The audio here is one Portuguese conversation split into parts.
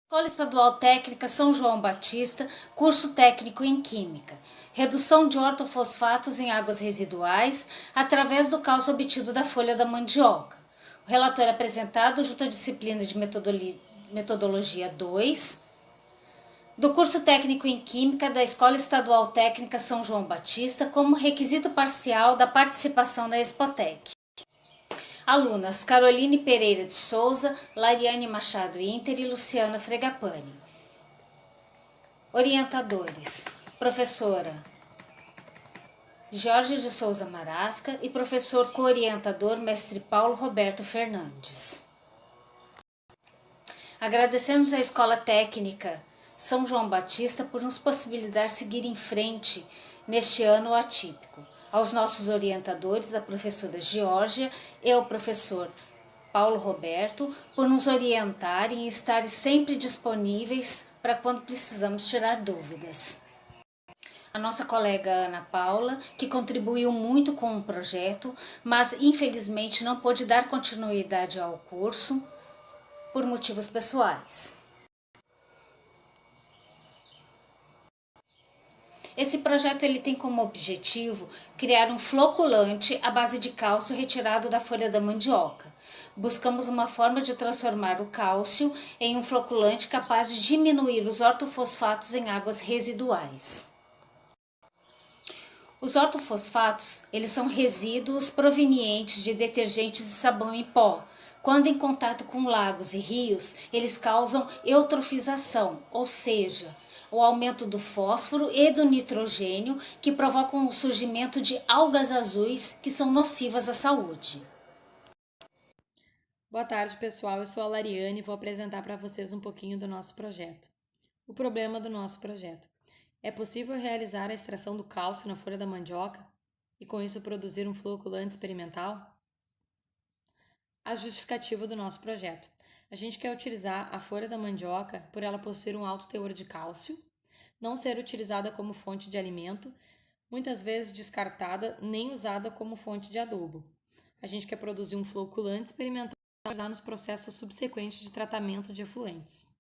Escola Estadual Técnica São João Batista, curso técnico em Química. Redução de ortofosfatos em águas residuais através do cálcio obtido da folha da mandioca. O relatório apresentado junto à disciplina de Metodologia 2, do curso técnico em Química da Escola Estadual Técnica São João Batista, como requisito parcial da participação na Expotec. Alunas Caroline Pereira de Souza, Lariane Machado Inter e Luciana Fregapani. Orientadores: professora Jorge de Souza Marasca e professor co-orientador mestre Paulo Roberto Fernandes. Agradecemos à Escola Técnica São João Batista por nos possibilitar seguir em frente neste ano atípico. Aos nossos orientadores, a professora Geórgia e o professor Paulo Roberto, por nos orientarem e estarem sempre disponíveis para quando precisamos tirar dúvidas. A nossa colega Ana Paula, que contribuiu muito com o projeto, mas infelizmente não pôde dar continuidade ao curso por motivos pessoais. Esse projeto ele tem como objetivo criar um floculante à base de cálcio retirado da folha da mandioca. Buscamos uma forma de transformar o cálcio em um floculante capaz de diminuir os ortofosfatos em águas residuais. Os ortofosfatos, eles são resíduos provenientes de detergentes e sabão em pó. Quando em contato com lagos e rios, eles causam eutrofização, ou seja, o aumento do fósforo e do nitrogênio que provocam o surgimento de algas azuis que são nocivas à saúde. Boa tarde, pessoal. Eu sou a Lariane e vou apresentar para vocês um pouquinho do nosso projeto. O problema do nosso projeto. É possível realizar a extração do cálcio na folha da mandioca e com isso produzir um floculante experimental? A justificativa do nosso projeto. A gente quer utilizar a folha da mandioca por ela possuir um alto teor de cálcio, não ser utilizada como fonte de alimento, muitas vezes descartada, nem usada como fonte de adubo. A gente quer produzir um floculante experimental para ajudar nos processos subsequentes de tratamento de efluentes.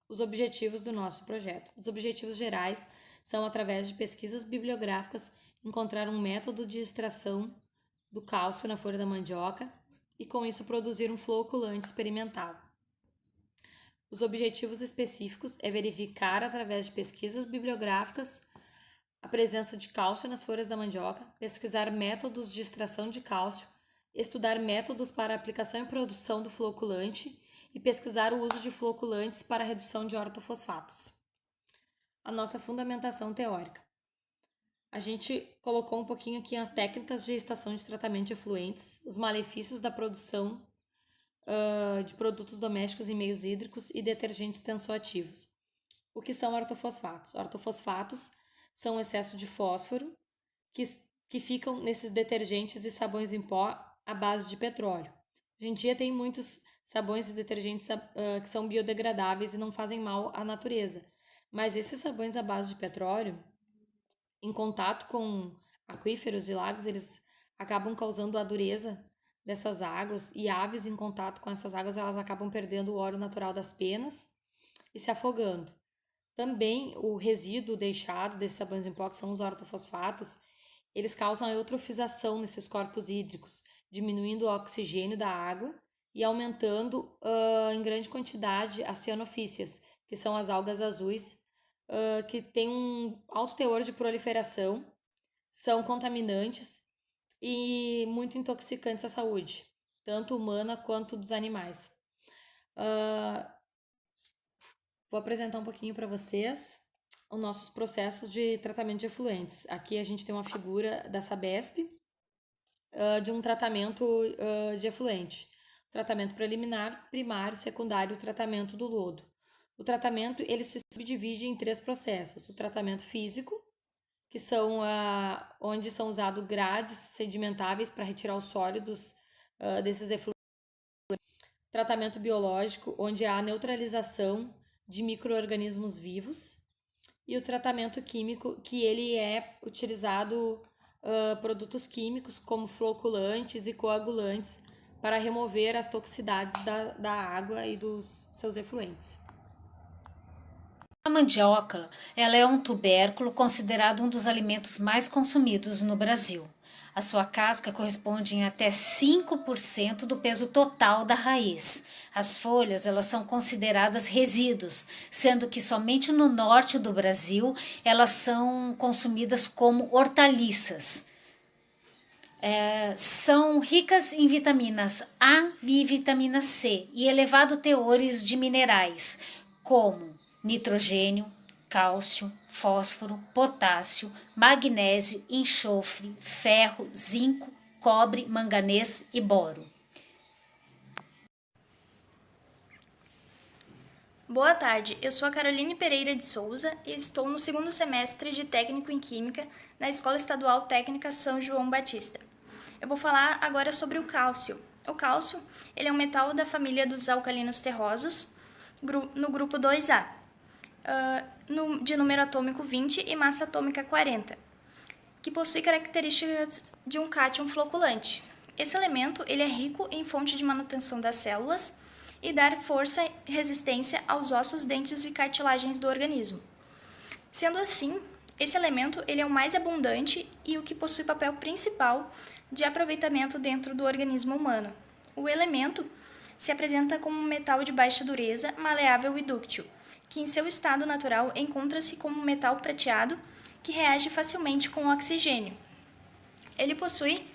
Os objetivos do nosso projeto. Os objetivos gerais são, através de pesquisas bibliográficas, encontrar um método de extração do cálcio na folha da mandioca e, com isso, produzir um floculante experimental. Os objetivos específicos é verificar, através de pesquisas bibliográficas, a presença de cálcio nas folhas da mandioca, pesquisar métodos de extração de cálcio, estudar métodos para aplicação e produção do floculante e pesquisar o uso de floculantes para a redução de ortofosfatos. A nossa fundamentação teórica. A gente colocou um pouquinho aqui as técnicas de estação de tratamento de efluentes, os malefícios da produção de produtos domésticos em meios hídricos e detergentes tensoativos. O que são ortofosfatos? Ortofosfatos são excesso de fósforo que ficam nesses detergentes e sabões em pó à base de petróleo. Hoje em dia tem muitos sabões e detergentes que são biodegradáveis e não fazem mal à natureza, mas esses sabões à base de petróleo, em contato com aquíferos e lagos, eles acabam causando a dureza dessas águas e aves em contato com essas águas, elas acabam perdendo o óleo natural das penas e se afogando. Também o resíduo deixado desses sabões em pó, que são os ortofosfatos, eles causam a eutrofização nesses corpos hídricos, diminuindo o oxigênio da água e aumentando em grande quantidade as cianofícias, que são as algas azuis, que têm um alto teor de proliferação, são contaminantes e muito intoxicantes à saúde, tanto humana quanto dos animais. Vou apresentar um pouquinho para vocês os nossos processos de tratamento de efluentes. Aqui a gente tem uma figura da Sabesp de um tratamento de efluente. Tratamento preliminar, primário, secundário e o tratamento do lodo. O tratamento ele se subdivide em 3 processos. O tratamento físico, que são onde são usados grades sedimentáveis para retirar os sólidos desses efluentes. Tratamento biológico, onde há a neutralização de micro-organismos vivos. E o tratamento químico, que ele é utilizado produtos químicos como floculantes e coagulantes para remover as toxicidades da água e dos seus efluentes. A mandioca, ela é um tubérculo considerado um dos alimentos mais consumidos no Brasil. A sua casca corresponde em até 5% do peso total da raiz. As folhas, elas são consideradas resíduos, sendo que somente no norte do Brasil elas são consumidas como hortaliças. São ricas em vitaminas A e vitamina C e elevado teores de minerais, como nitrogênio, cálcio, fósforo, potássio, magnésio, enxofre, ferro, zinco, cobre, manganês e boro. Boa tarde, eu sou a Caroline Pereira de Souza e estou no segundo semestre de Técnico em Química na Escola Estadual Técnica São João Batista. Eu vou falar agora sobre o cálcio. O cálcio, ele é um metal da família dos alcalinos terrosos, no grupo 2A, de número atômico 20 e massa atômica 40, que possui características de um cátion floculante. Esse elemento ele é rico em fonte de manutenção das células e dar força e resistência aos ossos, dentes e cartilagens do organismo. Sendo assim, esse elemento ele é o mais abundante e o que possui papel principal de aproveitamento dentro do organismo humano. O elemento se apresenta como um metal de baixa dureza, maleável e dúctil, que em seu estado natural encontra-se como um metal prateado que reage facilmente com o oxigênio. Ele possui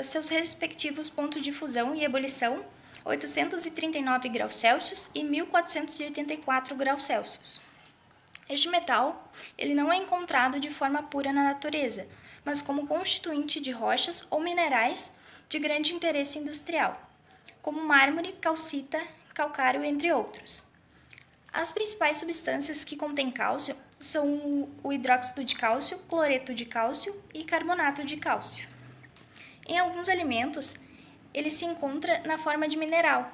seus respectivos pontos de fusão e ebulição, 839 graus Celsius e 1484 graus Celsius. Este metal ele não é encontrado de forma pura na natureza, mas como constituinte de rochas ou minerais de grande interesse industrial, como mármore, calcita, calcário, entre outros. As principais substâncias que contêm cálcio são o hidróxido de cálcio, cloreto de cálcio e carbonato de cálcio. Em alguns alimentos, ele se encontra na forma de mineral,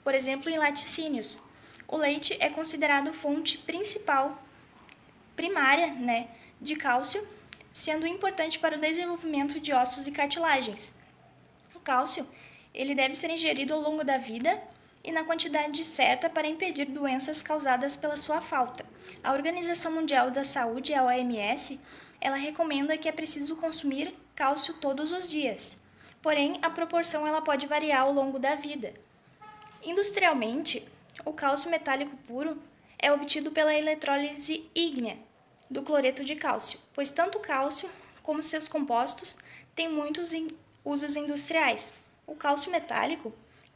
por exemplo, em laticínios. O leite é considerado fonte primária, de cálcio, sendo importante para o desenvolvimento de ossos e cartilagens. O cálcio ele deve ser ingerido ao longo da vida e na quantidade certa para impedir doenças causadas pela sua falta. A Organização Mundial da Saúde, a OMS, ela recomenda que é preciso consumir cálcio todos os dias. Porém, a proporção ela pode variar ao longo da vida. Industrialmente, o cálcio metálico puro é obtido pela eletrólise ígnea do cloreto de cálcio, pois tanto o cálcio como seus compostos têm muitos usos industriais. O cálcio metálico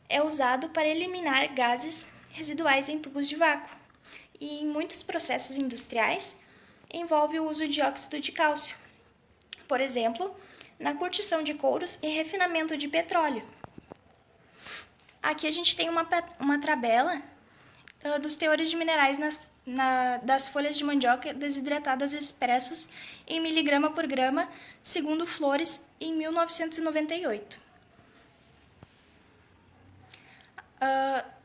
é usado para eliminar gases residuais em tubos de vácuo e em muitos processos industriais envolve o uso de óxido de cálcio, por exemplo, na curtição de couros e refinamento de petróleo. Aqui a gente tem uma tabela dos teores de minerais das folhas de mandioca desidratadas expressos em miligrama por grama, segundo Flores, em 1998.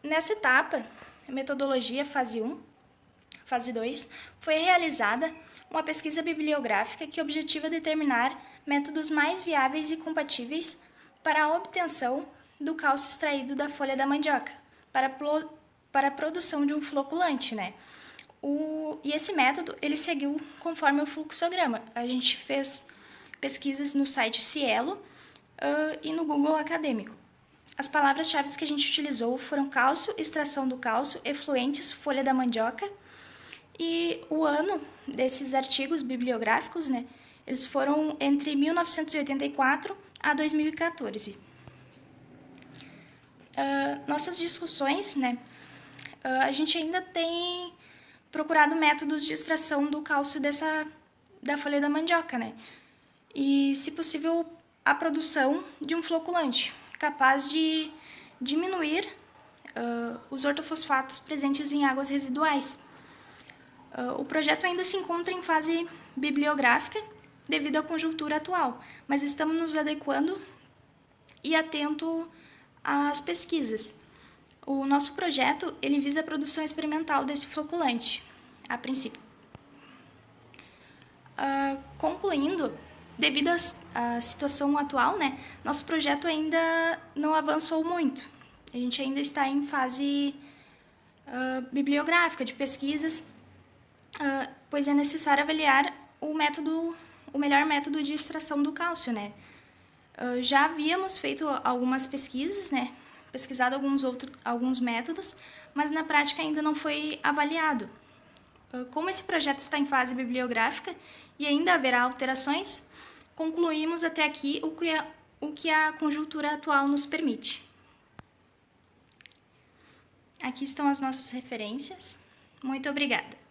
Nessa etapa, metodologia fase 1, fase 2, foi realizada uma pesquisa bibliográfica que objetiva determinar métodos mais viáveis e compatíveis para a obtenção do cálcio extraído da folha da mandioca, para a produção de um floculante, E esse método, ele seguiu conforme o fluxograma. A gente fez pesquisas no site Cielo e no Google Acadêmico. As palavras-chave que a gente utilizou foram cálcio, extração do cálcio, efluentes, folha da mandioca. E o ano desses artigos bibliográficos, eles foram entre 1984 a 2014. Nossas discussões, a gente ainda tem procurado métodos de extração do cálcio da folha da mandioca, E, se possível, a produção de um floculante capaz de diminuir os ortofosfatos presentes em águas residuais. O projeto ainda se encontra em fase bibliográfica devido à conjuntura atual, mas estamos nos adequando e atento às pesquisas. O nosso projeto ele visa a produção experimental desse floculante, a princípio. Concluindo, Devido à situação atual, né, nosso projeto ainda não avançou muito. A gente ainda está em fase bibliográfica de pesquisas, pois é necessário avaliar o melhor método de extração do cálcio, né? Já havíamos feito algumas pesquisas, né? Pesquisado alguns métodos, mas na prática ainda não foi avaliado. Como esse projeto está em fase bibliográfica e ainda haverá alterações, concluímos até aqui o que a conjuntura atual nos permite. Aqui estão as nossas referências. Muito obrigada!